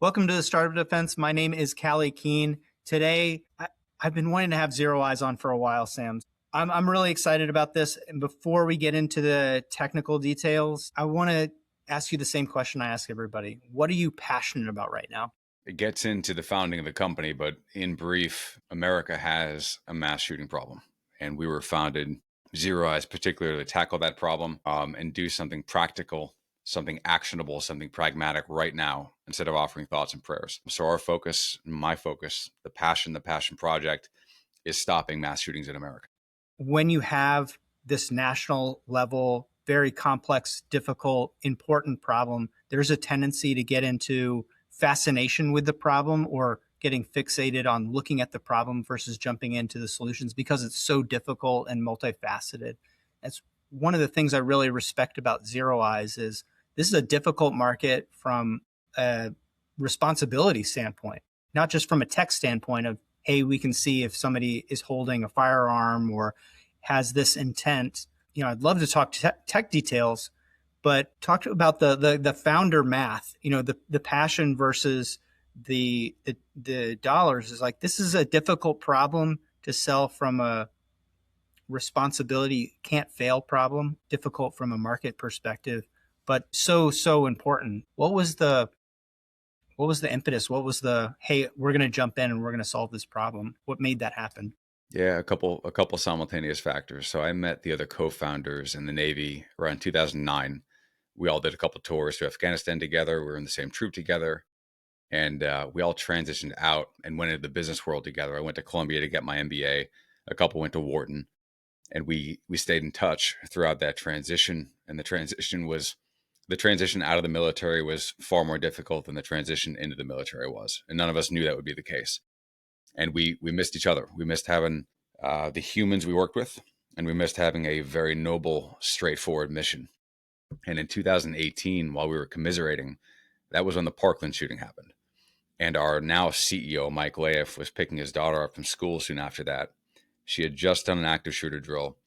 Welcome to the Startup Defense. My name is Callie Keene. Today, I've been wanting to have ZeroEyes on for a while, Sam. I'm really excited about this. And before we get into the technical details, I want to ask you the same question I ask everybody. What are you passionate about right now? It gets into the founding of the company, but in brief, America has a mass shooting problem. And we were founded, ZeroEyes, particularly to tackle that problem and do something practical, something actionable, something pragmatic right now, instead of offering thoughts and prayers. So our focus, my focus, the passion project is stopping mass shootings in America. When you have this national level, very complex, difficult, important problem, there's a tendency to get into fascination with the problem or getting fixated on looking at the problem versus jumping into the solutions because it's so difficult and multifaceted. That's one of the things I really respect about ZeroEyes is this is a difficult market from a responsibility standpoint, not just from a tech standpoint of, hey, we can see if somebody is holding a firearm or has this intent. I'd love to talk tech details, but talk about the founder math, the passion versus the dollars is like, this is a difficult problem to sell from a responsibility can't fail problem, difficult from a market perspective, but so important. What was the impetus? What was hey, we're going to jump in and we're going to solve this problem? What made that happen? Yeah, a couple simultaneous factors. So I met the other co-founders in the Navy around 2009. We all did a couple tours to Afghanistan together. We were in the same troop together, and we all transitioned out and went into the business world together. I went to Columbia to get my MBA. A couple went to Wharton, and we stayed in touch throughout that transition. And the transition out of the military was far more difficult than the transition into the military was, and none of us knew that would be the case. And we missed each other. We missed having the humans we worked with, and we missed having a very noble, straightforward mission. And in 2018, while we were commiserating, that was when the Parkland shooting happened. And our now CEO, Mike Laif, was picking his daughter up from school soon after that. She had just done an active shooter drill,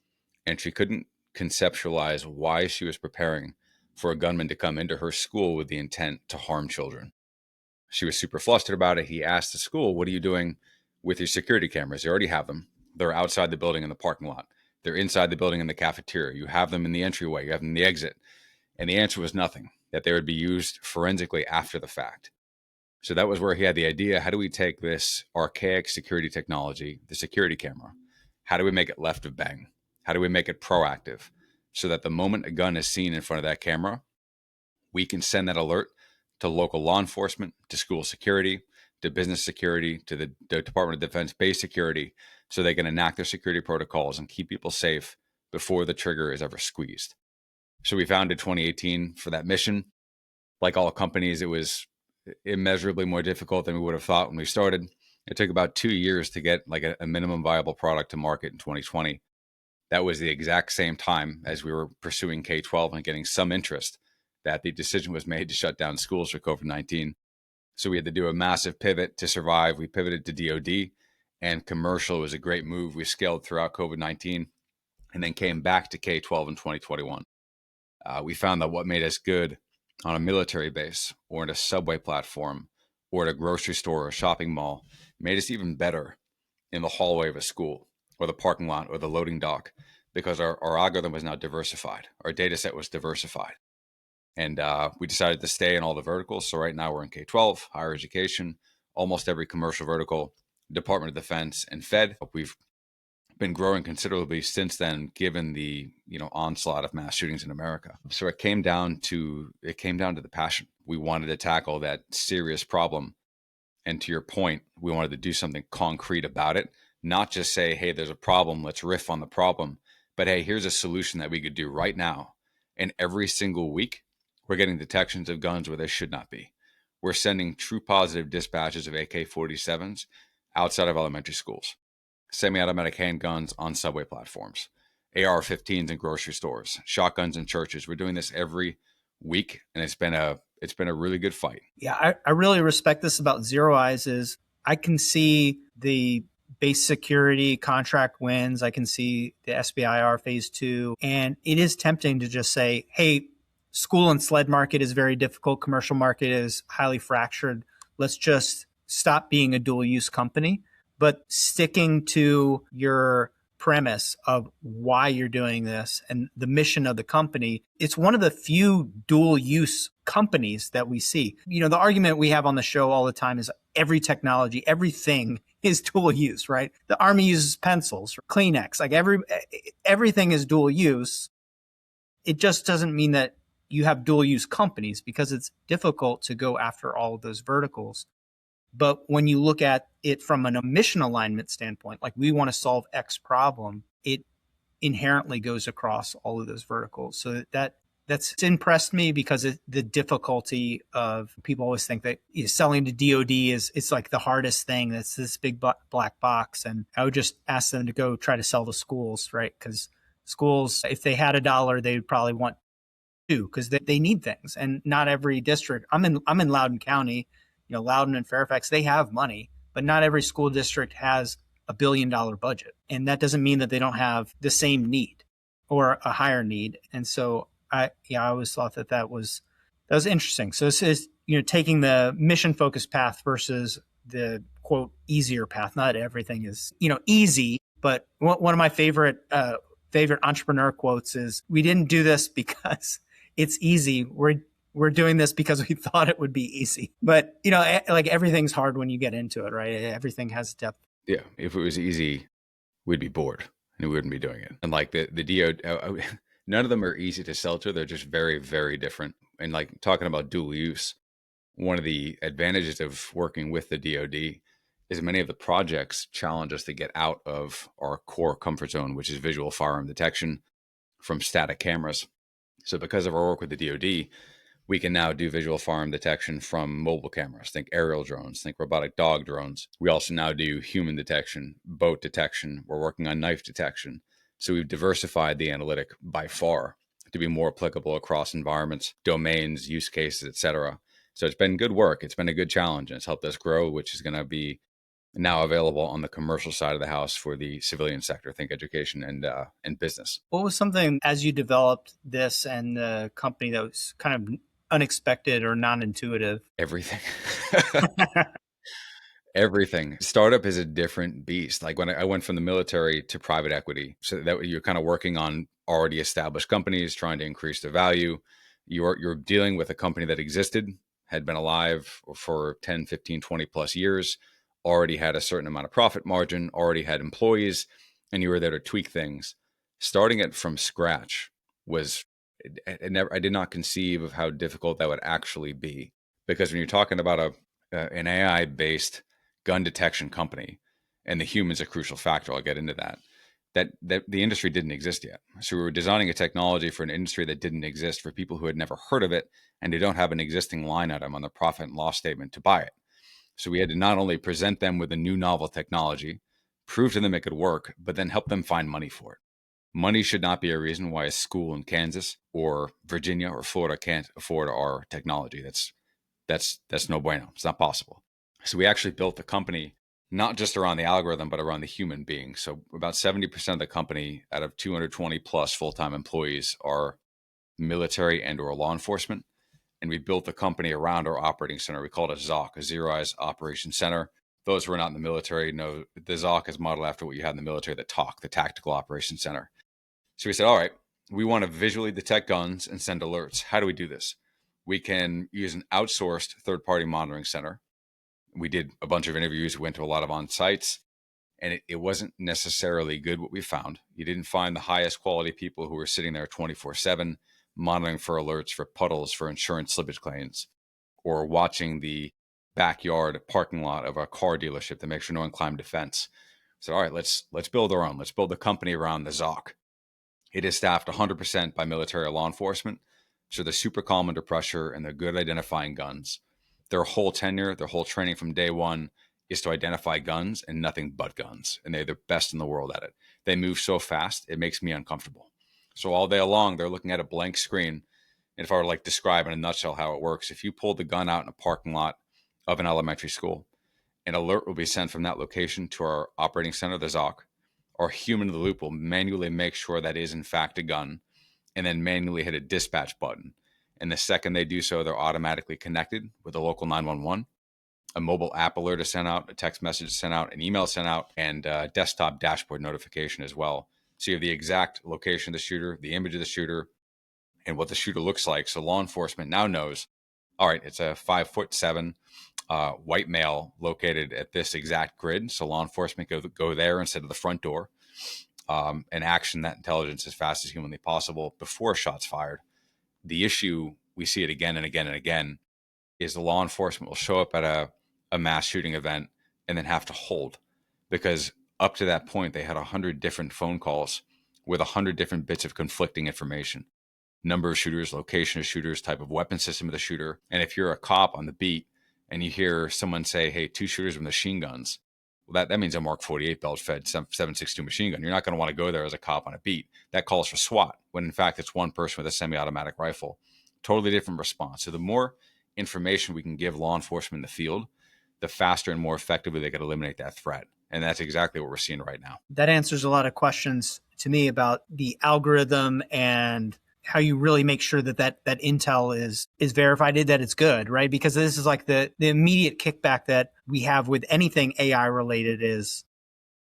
and she couldn't conceptualize why she was preparing for a gunman to come into her school with the intent to harm children. She was super flustered about it. He asked the school, "What are you doing with your security cameras? You already have them. They're outside the building in the parking lot. They're inside the building in the cafeteria. You have them in the entryway. You have them in the exit." And the answer was nothing, that they would be used forensically after the fact. So that was where he had the idea. How do we take this archaic security technology, the security camera? How do we make it left of bang? How do we make it proactive so that the moment a gun is seen in front of that camera, we can send that alert to local law enforcement, to school security, to business security, to the Department of Defense base security, so they can enact their security protocols and keep people safe before the trigger is ever squeezed. So we founded 2018 for that mission. Like all companies, it was immeasurably more difficult than we would have thought when we started. It took about 2 years to get like a minimum viable product to market in 2020. That was the exact same time as we were pursuing K-12 and getting some interest that the decision was made to shut down schools for COVID-19. So we had to do a massive pivot to survive. We pivoted to DoD, and commercial was a great move. We scaled throughout COVID-19 and then came back to K-12 in 2021. We found that what made us good on a military base or in a subway platform or at a grocery store or a shopping mall made us even better in the hallway of a school or the parking lot or the loading dock, because our algorithm was now diversified. Our data set was diversified. And we decided to stay in all the verticals. So right now we're in K-12, higher education, almost every commercial vertical, Department of Defense, and Fed. We've been growing considerably since then, given the onslaught of mass shootings in America. So it came down to the passion. We wanted to tackle that serious problem, and to your point, we wanted to do something concrete about it. Not just say, "Hey, there's a problem. Let's riff on the problem," but hey, here's a solution that we could do right now. And every single week, we're getting detections of guns where they should not be. We're sending true positive dispatches of AK-47s outside of elementary schools. Semi-automatic handguns on subway platforms, AR-15s in grocery stores, shotguns in churches. We're doing this every week, and it's been a really good fight. Yeah, I really respect this about ZeroEyes is I can see the base security contract wins. I can see the SBIR phase 2, and it is tempting to just say, hey, school and sled market is very difficult. Commercial market is highly fractured. let's just stop being a dual use company, but sticking to your premise of why you're doing this and the mission of the company. It's one of the few dual use companies that we see. The argument we have on the show all the time is every technology, everything is dual use, right? The Army uses pencils, Kleenex, like everything is dual use. It just doesn't mean that you have dual use companies, because it's difficult to go after all of those verticals. But when you look at it from an mission alignment standpoint, like we want to solve X problem, it inherently goes across all of those verticals. So that's impressed me, because the difficulty of, people always think that selling to DoD it's like the hardest thing. That's this big black box. And I would just ask them to go try to sell to schools, right? Because schools, if they had $1, they would probably want two, because they need things. And not every district. I'm in Loudoun County, Loudoun and Fairfax, they have money, but not every school district has $1 billion budget. And that doesn't mean that they don't have the same need or a higher need. And so I always thought that was interesting. So this is, taking the mission focused path versus the quote easier path. Not everything is, easy, but one of my favorite entrepreneur quotes is, "We didn't do this because it's easy. We're doing this because we thought it would be easy." But, like everything's hard when you get into it, right? Everything has depth. Yeah. If it was easy, we'd be bored and we wouldn't be doing it. And like the DO, none of them are easy to sell to. They're just very, very different. And like talking about dual use, one of the advantages of working with the DoD is many of the projects challenge us to get out of our core comfort zone, which is visual firearm detection from static cameras. So because of our work with the DoD, we can now do visual firearm detection from mobile cameras. Think aerial drones, think robotic dog drones. We also now do human detection, boat detection. We're working on knife detection. So we've diversified the analytic by far to be more applicable across environments, domains, use cases, etc. So it's been good work. It's been a good challenge, and it's helped us grow, which is going to be now available on the commercial side of the house for the civilian sector. Think education and business. What was something, as you developed this and the company, that was kind of unexpected or non-intuitive? Everything. Everything. Startup is a different beast. Like when I went from the military to private equity, so that you're kind of working on already established companies, trying to increase the value. You're dealing with a company that existed, had been alive for 10, 15, 20 plus years, already had a certain amount of profit margin, already had employees, and you were there to tweak things. Starting it from scratch was, I did not conceive of how difficult that would actually be. Because when you're talking about an AI-based gun detection company, and the human's a crucial factor, I'll get into that the industry didn't exist yet. So we were designing a technology for an industry that didn't exist, for people who had never heard of it and they don't have an existing line item on the profit and loss statement to buy it. So we had to not only present them with a new novel technology, prove to them it could work, but then help them find money for it. Money should not be a reason why a school in Kansas or Virginia or Florida can't afford our technology. That's no bueno. It's not possible. So we actually built the company not just around the algorithm, but around the human being. So about 70% of the company, out of 220 plus full-time employees, are military and or law enforcement. And we built the company around our operating center. We call it a ZOC, a ZeroEyes Operations Center. Those who are not in the military know the ZOC is modeled after what you have in the military, the TOC, the Tactical Operations Center. So we said, all right, we want to visually detect guns and send alerts. How do we do this? We can use an outsourced third-party monitoring center. We did a bunch of interviews, went to a lot of on-sites, and it wasn't necessarily good what we found. You didn't find the highest quality people who were sitting there 24/7 monitoring for alerts, for puddles, for insurance slippage claims, or watching the backyard parking lot of a car dealership to make sure no one climbed a fence. So, all right, let's build our own. Let's build a company around the ZOC. It is staffed 100% by military or law enforcement. So they're super calm under pressure and they're good at identifying guns. Their whole tenure, their whole training from day one is to identify guns and nothing but guns. And they're the best in the world at it. They move so fast, it makes me uncomfortable. So all day long, they're looking at a blank screen. And if I were to like describe in a nutshell how it works, if you pull the gun out in a parking lot of an elementary school, an alert will be sent from that location to our operating center, the ZOC. Our human in the loop will manually make sure that is in fact a gun, and then manually hit a dispatch button. And the second they do so, they're automatically connected with a local 911. a mobile app alert is sent out, a text message is sent out, an email is sent out, and a desktop dashboard notification as well. So you have the exact location of the shooter, the image of the shooter, and what the shooter looks like. So law enforcement now knows, all right, it's a 5'7" white male located at this exact grid. So law enforcement go there instead of the front door, and action that intelligence as fast as humanly possible before a shot's fired. The issue, we see it again and again and again, is the law enforcement will show up at a mass shooting event and then have to hold, because up to that point, they had 100 different phone calls with 100 different bits of conflicting information. Number of shooters, location of shooters, type of weapon system of the shooter. And if you're a cop on the beat and you hear someone say, hey, 2 shooters with machine guns, well, that means a Mark 48 belt fed 7.62 machine gun. You're not going to want to go there as a cop on a beat. That calls for SWAT, when in fact it's one person with a semi-automatic rifle. Totally different response. So the more information we can give law enforcement in the field, the faster and more effectively they can eliminate that threat. And that's exactly what we're seeing right now. That answers a lot of questions to me about the algorithm and how you really make sure that intel is verified, that it's good, right? Because this is like the immediate kickback that we have with anything AI related is,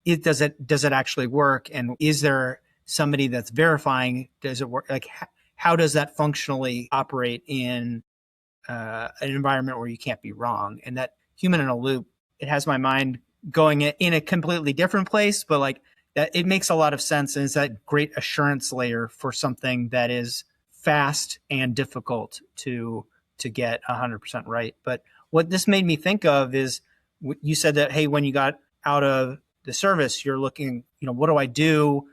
does it actually work? And is there somebody that's verifying, does it work? Like, how does that functionally operate in an environment where you can't be wrong? And that human in a loop, it has my mind going in a completely different place, but like that, it makes a lot of sense. And it's that great assurance layer for something that is fast and difficult to get 100% right. But what this made me think of is, you said that, hey, when you got out of the service, you're looking, what do I do?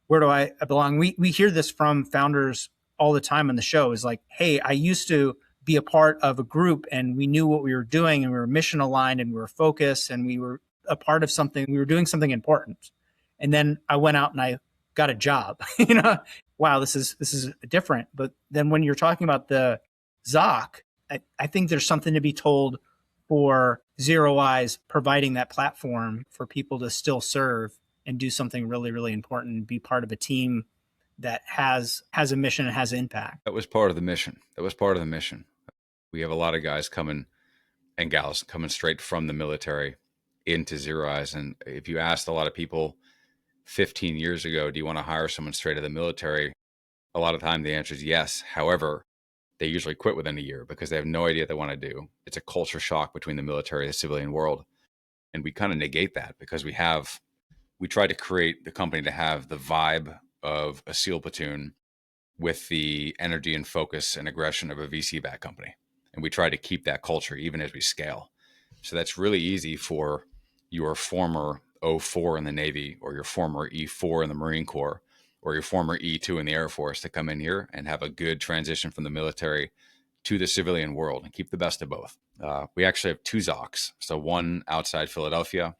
Where do I belong? We hear this from founders all the time on the show, is like, hey, I used to be a part of a group and we knew what we were doing and we were mission aligned and we were focused and we were a part of something, we were doing something important. And then I went out and I got a job, wow, this is different. But then when you're talking about the ZOC, I think there's something to be told for ZeroEyes providing that platform for people to still serve and do something really, really important and be part of a team that has a mission and has impact. That was part of the mission. We have a lot of guys coming and gals coming straight from the military into ZeroEyes. And if you asked a lot of people 15 years ago, do you want to hire someone straight out of the military? A lot of time the answer is yes. However, they usually quit within a year because they have no idea what they want to do. It's a culture shock between the military and the civilian world. And we kind of negate that because we try to create the company to have the vibe of a SEAL platoon with the energy and focus and aggression of a VC-backed company. And we try to keep that culture even as we scale. So that's really easy for your former O4 in the Navy or your former E4 in the Marine Corps or your former E2 in the Air Force to come in here and have a good transition from the military to the civilian world and keep the best of both. We actually have 2 ZOCs. So one outside Philadelphia,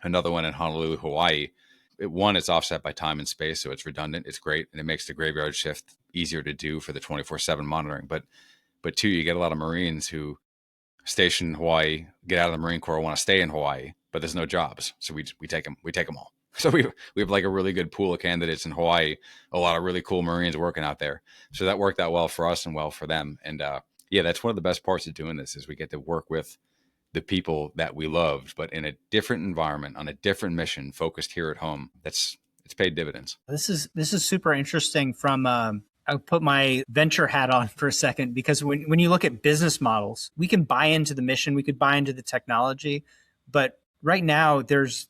another one in Honolulu, Hawaii. One, it's offset by time and space, so it's redundant. It's great, and it makes the graveyard shift easier to do for the 24/7 monitoring. But 2, you get a lot of Marines who station in Hawaii, get out of the Marine Corps, want to stay in Hawaii, but there's no jobs, so we take them. We take them all. So we have like a really good pool of candidates in Hawaii. A lot of really cool Marines working out there. So that worked out well for us and well for them. And yeah, that's one of the best parts of doing this is we get to work with the people that we loved, but in a different environment, on a different mission, focused here at home. It's paid dividends. This is super interesting. From I'll put my venture hat on for a second, because when you look at business models, we can buy into the mission, we could buy into the technology, but right now there's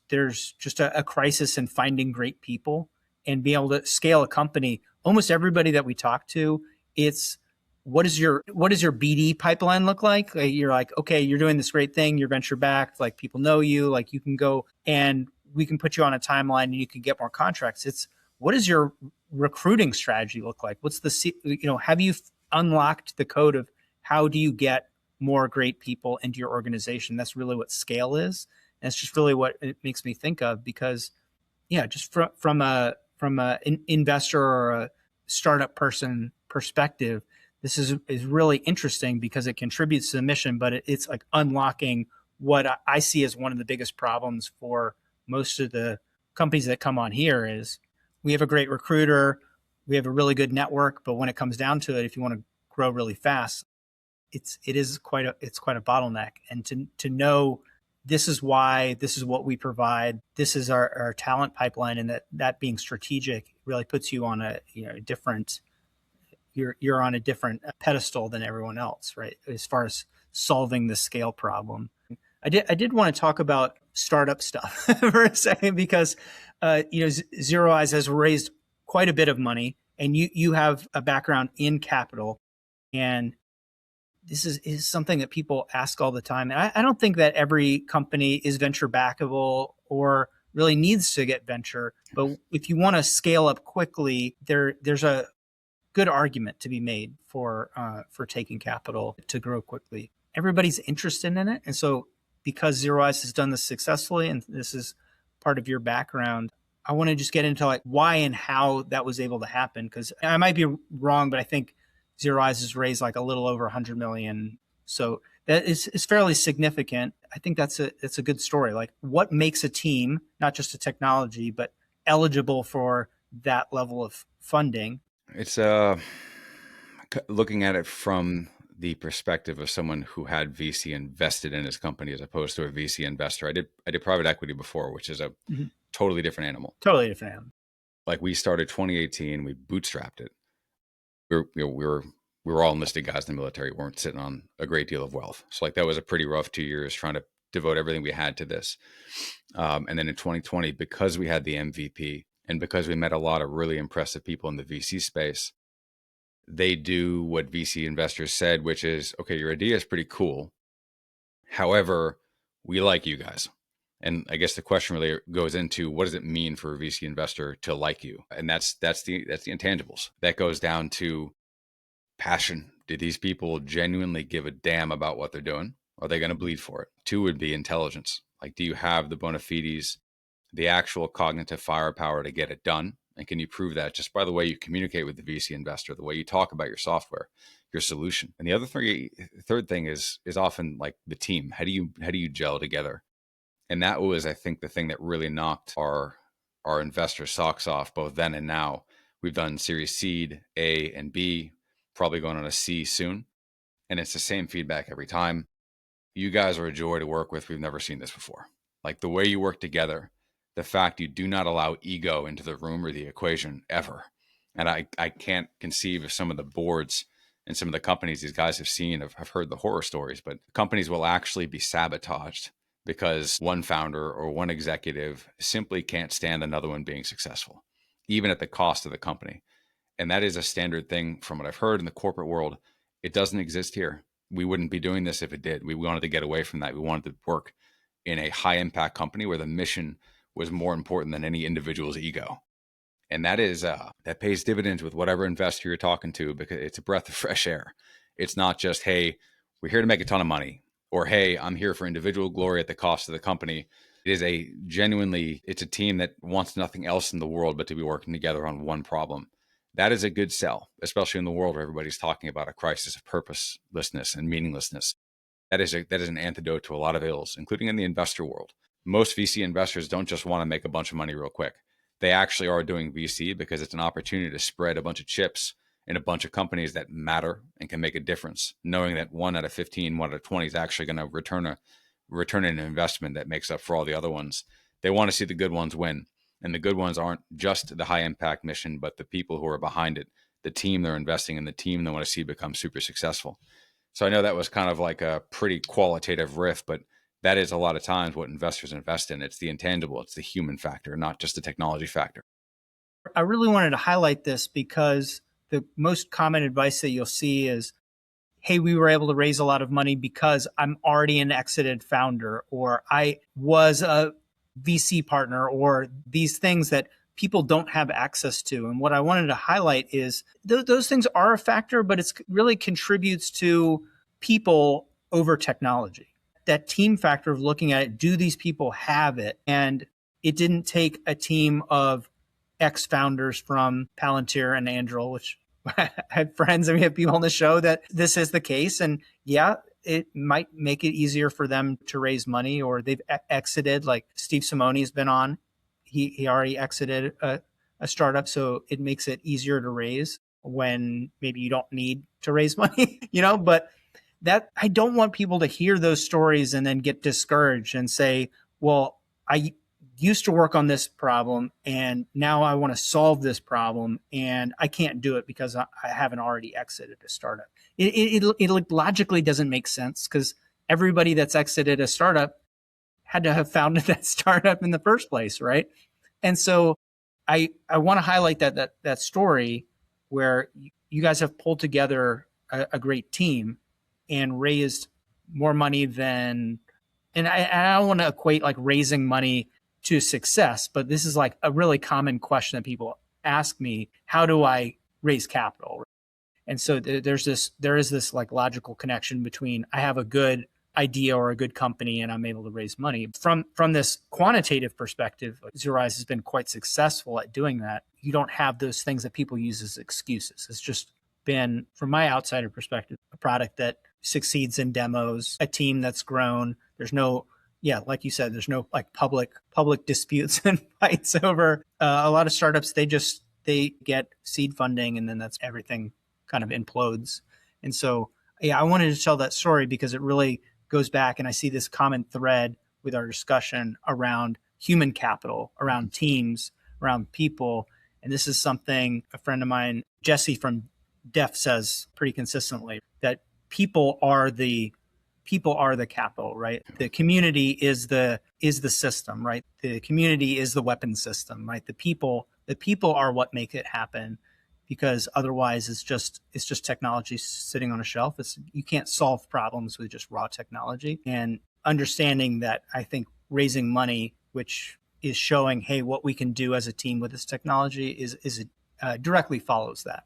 just a crisis in finding great people and being able to scale a company. Almost everybody that we talk to, it's what does your BD pipeline look like? You're like, okay, you're doing this great thing, you're venture backed, like people know you, like you can go and we can put you on a timeline and you can get more contracts. It's what does your recruiting strategy look like? What's the, have you unlocked the code of how do you get more great people into your organization? That's really what scale is. And it's just really what it makes me think of, because yeah, just from an investor or a startup person perspective, this is really interesting because it contributes to the mission, but it's like unlocking what I see as one of the biggest problems for most of the companies that come on here is we have a great recruiter, we have a really good network, but when it comes down to it, if you want to grow really fast, It's quite a bottleneck. And to know this is why, this is what we provide, this is our talent pipeline, and that being strategic really puts you on a different, you're on a different pedestal than everyone else, right? As far as solving the scale problem. I did want to talk about startup stuff for a second, because ZeroEyes has raised quite a bit of money, and you have a background in capital, and this is something that people ask all the time. And I don't think that every company is venture backable or really needs to get venture, but if you want to scale up quickly, there's a good argument to be made for taking capital to grow quickly. Everybody's interested in it, and so because ZeroEyes has done this successfully, and this is part of your background, I want to just get into like why and how that was able to happen. Because I might be wrong, but I think ZeroEyes has raised like a little over 100 million, so that is fairly significant. I think that's a good story. Like, what makes a team, not just a technology, but eligible for that level of funding? It's looking at it from the perspective of someone who had VC invested in his company as opposed to a VC investor. I did private equity before, which is a totally different animal. Totally different animal. Like, we started 2018, we bootstrapped it. We were all enlisted guys in the military, weren't sitting on a great deal of wealth. So like, that was a pretty rough 2 years trying to devote everything we had to this. And then in 2020, because we had the MVP and because we met a lot of really impressive people in the VC space, they do what VC investors said, which is, okay, your idea is pretty cool. However, we like you guys. And I guess the question really goes into, what does it mean for a VC investor to like you? And that's the intangibles. That goes down to passion. Do these people genuinely give a damn about what they're doing? Are they going to bleed for it? 2 would be intelligence. Like, do you have the bona fides, the actual cognitive firepower to get it done? And can you prove that just by the way you communicate with the VC investor, the way you talk about your software, your solution? And the other third thing is often like the team. How do you gel together? And that was, I think, the thing that really knocked our investor socks off, both then and now. We've done Series Seed, A, and B, probably going on a C soon. And it's the same feedback every time. You guys are a joy to work with. We've never seen this before. Like, the way you work together, the fact you do not allow ego into the room or the equation ever. And I can't conceive of some of the boards and some of the companies these guys have seen. I've heard the horror stories, but companies will actually be sabotaged because one founder or one executive simply can't stand another one being successful, even at the cost of the company. And that is a standard thing from what I've heard in the corporate world. It doesn't exist here. We wouldn't be doing this if it did. We wanted to get away from that. We wanted to work in a high impact company where the mission was more important than any individual's ego. And that is, that pays dividends with whatever investor you're talking to, because it's a breath of fresh air. It's not just, hey, we're here to make a ton of money, or, hey, I'm here for individual glory at the cost of the company. It is it's a team that wants nothing else in the world but to be working together on one problem. That is a good sell, especially in the world where everybody's talking about a crisis of purposelessness and meaninglessness. That is an antidote to a lot of ills, including in the investor world. Most VC investors don't just want to make a bunch of money real quick. They actually are doing VC because it's an opportunity to spread a bunch of chips in a bunch of companies that matter and can make a difference, knowing that 1 out of 15, 1 out of 20 is actually going to return an investment that makes up for all the other ones. They want to see the good ones win. And the good ones aren't just the high impact mission, but the people who are behind it, the team they're investing in, the team they want to see become super successful. So I know that was kind of like a pretty qualitative riff, but that is a lot of times what investors invest in. It's the intangible, it's the human factor, not just the technology factor. I really wanted to highlight this because the most common advice that you'll see is, hey, we were able to raise a lot of money because I'm already an exited founder, or I was a VC partner, or these things that people don't have access to. And what I wanted to highlight is those things are a factor, but it really contributes to people over technology. That team factor of looking at it, do these people have it? And it didn't take a team of ex-founders from Palantir and Anduril, which I have friends and we have people on the show that this is the case. And yeah, it might make it easier for them to raise money, or they've exited. Like Steve Simone has been on. He already exited a startup, so it makes it easier to raise when maybe you don't need to raise money, But that I don't want people to hear those stories and then get discouraged and say, well, I used to work on this problem and now I want to solve this problem and I can't do it because I haven't already exited a startup. It logically doesn't make sense because everybody that's exited a startup had to have founded that startup in the first place, right? And so I want to highlight that story where you guys have pulled together a great team and raised more money than, and I don't want to equate like raising money to success, but this is like a really common question that people ask me: how do I raise capital? And so there is this like logical connection between I have a good idea or a good company and I'm able to raise money. From this quantitative perspective, ZeroEyes has been quite successful at doing that. You don't have those things that people use as excuses. It's just been, from my outsider perspective, a product that succeeds in demos, a team that's grown. There's no, yeah, like you said, there's no like public disputes and fights over a lot of startups. They get seed funding and then that's everything kind of implodes. And so, yeah, I wanted to tell that story because it really goes back, and I see this common thread with our discussion around human capital, around teams, around people. And this is something a friend of mine, Jesse from Def, says pretty consistently, that people are the capital, right? The community is the system, right? The community is the weapon system, right? The people are what make it happen, because otherwise it's just technology sitting on a shelf. You can't solve problems with just raw technology. And understanding that, I think raising money, which is showing, hey, what we can do as a team with this technology, is directly follows that.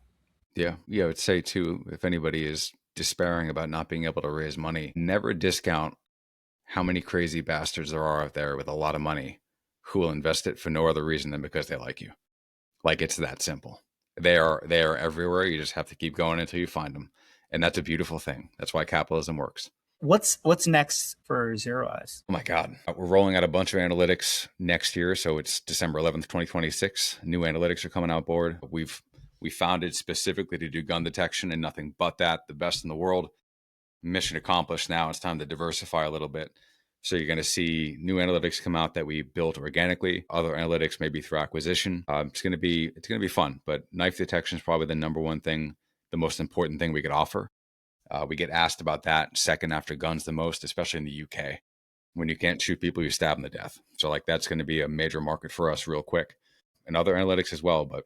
Yeah. Yeah. I would say too, if anybody is despairing about not being able to raise money, never discount how many crazy bastards there are out there with a lot of money who will invest it for no other reason than because they like you. Like, it's that simple. They are everywhere. You just have to keep going until you find them. And that's a beautiful thing. That's why capitalism works. What's next for ZeroEyes? Oh my God. We're rolling out a bunch of analytics next year. So it's December 11th, 2026. New analytics are coming out board. We founded specifically to do gun detection and nothing but that, the best in the world. Mission accomplished. Now it's time to diversify a little bit. So you're going to see new analytics come out that we built organically. Other analytics maybe through acquisition. It's going to be fun. But knife detection is probably the number one thing, the most important thing we could offer. We get asked about that second after guns the most, especially in the UK. When you can't shoot people, you stab them to death. So like that's going to be a major market for us real quick, and other analytics as well. But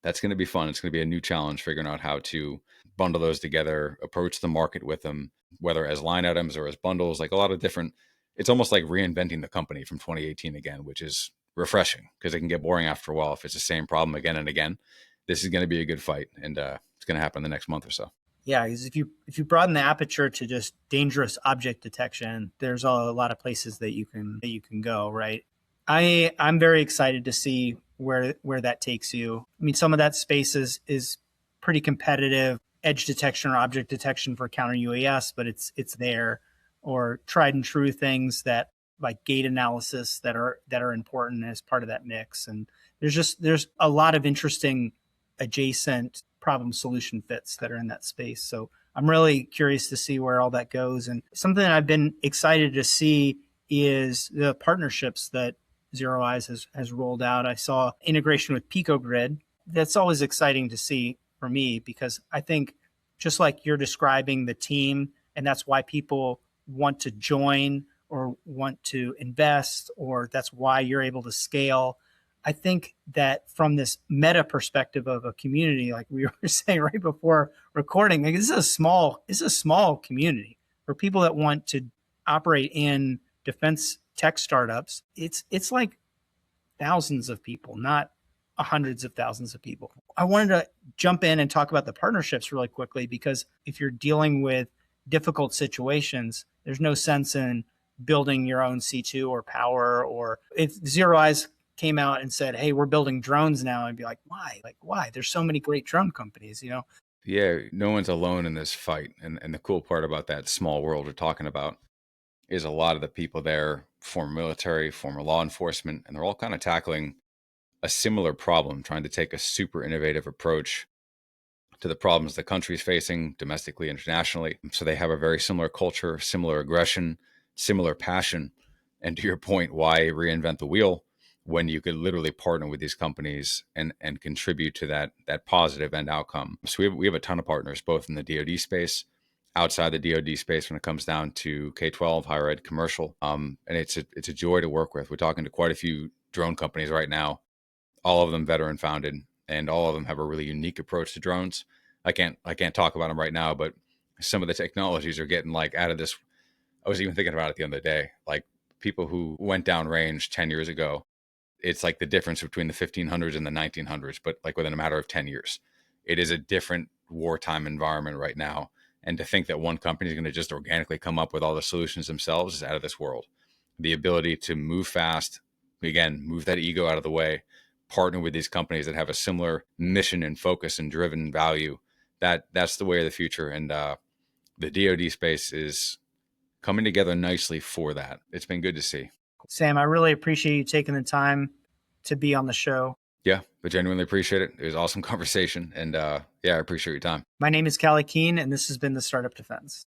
that's going to be fun. It's going to be a new challenge figuring out how to bundle those together, approach the market with them, whether as line items or as bundles, like a lot of different. It's almost like reinventing the company from 2018 again, which is refreshing because it can get boring after a while if it's the same problem again and again. This is going to be a good fight, and it's going to happen in the next month or so. Yeah, because if you broaden the aperture to just dangerous object detection, there's a lot of places that you can go, right? I'm very excited to see where that takes you. I mean, some of that space is pretty competitive, edge detection or object detection for counter UAS, but it's there, or tried and true things that like gate analysis that are important as part of that mix. And there's a lot of interesting adjacent problem solution fits that are in that space. So I'm really curious to see where all that goes. And something that I've been excited to see is the partnerships that ZeroEyes has rolled out. I saw integration with PicoGrid. That's always exciting to see for me, because I think just like you're describing the team, and that's why people want to join or want to invest, or that's why you're able to scale. I think that from this meta perspective of a community, like we were saying right before recording, like this is a small community for people that want to operate in defense tech startups. It's like thousands of people, not hundreds of thousands of people. I wanted to jump in and talk about the partnerships really quickly, because if you're dealing with difficult situations, there's no sense in building your own C2 or power. Or if ZeroEyes came out and said, hey, we're building drones now, I'd be like, why? Like, why? There's so many great drone companies, you know? Yeah, no one's alone in this fight. And the cool part about that small world we're talking about is a lot of the people there, former military, former law enforcement, and they're all kind of tackling a similar problem, trying to take a super innovative approach to the problems the country's facing domestically, internationally. So they have a very similar culture, similar aggression, similar passion. And to your point, why reinvent the wheel when you could literally partner with these companies and contribute to that positive end outcome? So we have a ton of partners, both in the DoD space, outside the DoD space when it comes down to K-12, higher ed, commercial. And it's a joy to work with. We're talking to quite a few drone companies right now, all of them veteran founded, and all of them have a really unique approach to drones. I can't talk about them right now, but some of the technologies are getting like out of this. I was even thinking about it the other day, like people who went down range 10 years ago. It's like the difference between the 1500s and the 1900s, but like within a matter of 10 years. It is a different wartime environment right now. And to think that one company is going to just organically come up with all the solutions themselves is out of this world. The ability to move fast, again, move that ego out of the way, partner with these companies that have a similar mission and focus and driven value. That's the way of the future. And the DoD space is coming together nicely for that. It's been good to see. Sam, I really appreciate you taking the time to be on the show. Yeah, but genuinely appreciate it. It was an awesome conversation. And yeah, I appreciate your time. My name is Callie Keene, and this has been the Startup Defense.